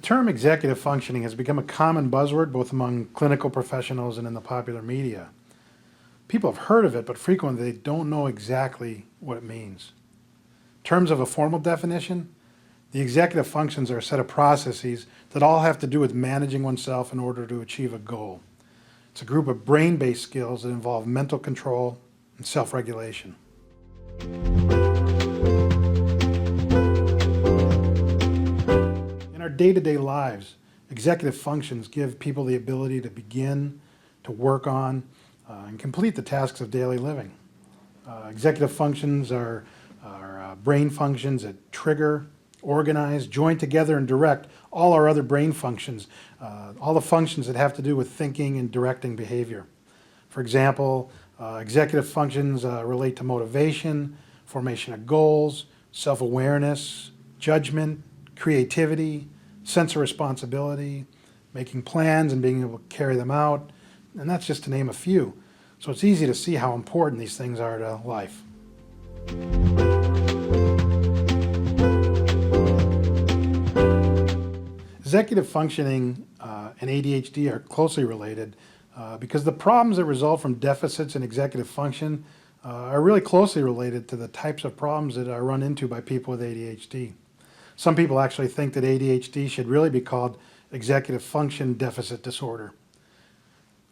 term executive functioning has become a common buzzword both among clinical professionals and in the popular media. People have heard of it, but frequently they don't know exactly what it means. In terms of a formal definition, the executive functions are a set of processes that all have to do with managing oneself in order to achieve a goal. It's a group of brain-based skills that involve mental control and self-regulation. In our day-to-day lives, executive functions give people the ability to begin, to work on, and complete the tasks of daily living. Executive functions are brain functions that trigger, organize, join together, and direct all our other brain functions, all the functions that have to do with thinking and directing behavior. For example, executive functions relate to motivation, formation of goals, self-awareness, judgment, creativity, sense of responsibility, making plans and being able to carry them out, and that's just to name a few. So it's easy to see how important these things are to life. Executive functioning and ADHD are closely related because the problems that result from deficits in executive function are really closely related to the types of problems that are run into by people with ADHD. Some people actually think that ADHD should really be called executive function deficit disorder.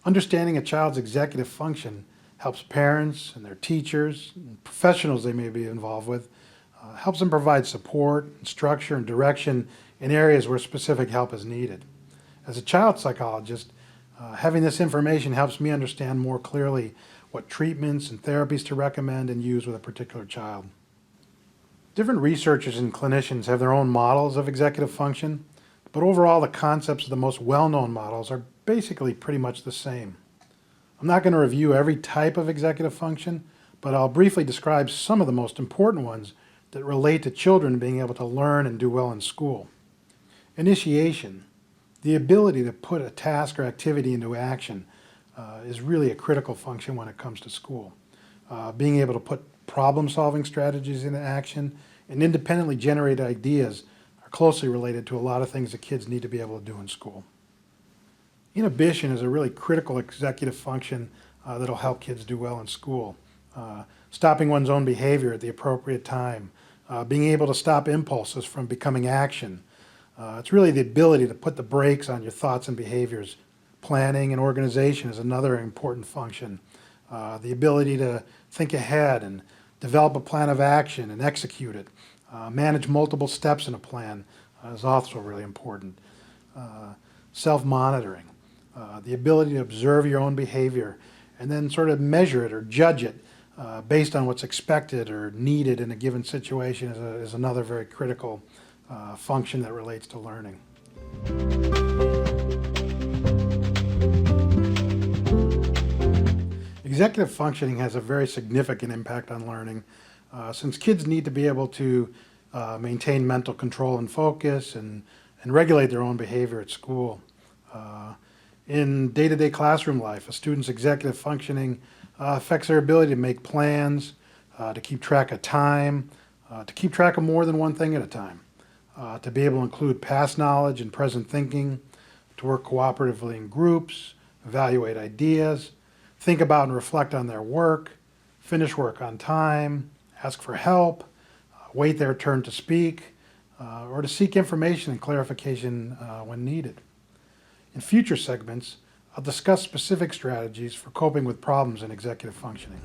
Understanding a child's executive function helps parents and their teachers and professionals they may be involved with, helps them provide support, and structure, and direction in areas where specific help is needed. As a child psychologist, having this information helps me understand more clearly what treatments and therapies to recommend and use with a particular child. Different researchers and clinicians have their own models of executive function, but overall the concepts of the most well-known models are basically pretty much the same. I'm not going to review every type of executive function, but I'll briefly describe some of the most important ones that relate to children being able to learn and do well in school. Initiation, the ability to put a task or activity into action, is really a critical function when it comes to school. Being able to put problem-solving strategies into action and independently generate ideas are closely related to a lot of things that kids need to be able to do in school. Inhibition is a really critical executive function that'll help kids do well in school. Stopping one's own behavior at the appropriate time, being able to stop impulses from becoming action. It's really the ability to put the brakes on your thoughts and behaviors. Planning and organization is another important function. The ability to think ahead and develop a plan of action and execute it. Manage multiple steps in a plan is also really important. Self-monitoring, the ability to observe your own behavior and then sort of measure it or judge it based on what's expected or needed in a given situation is another very critical function that relates to learning. Executive functioning has a very significant impact on learning since kids need to be able to maintain mental control and focus and regulate their own behavior at school. In day-to-day classroom life, a student's executive functioning affects their ability to make plans, to keep track of time, to keep track of more than one thing at a time, to be able to include past knowledge and present thinking, to work cooperatively in groups, evaluate ideas, think about and reflect on their work, finish work on time, ask for help, wait their turn to speak, or to seek information and clarification when needed. In future segments, I'll discuss specific strategies for coping with problems in executive functioning.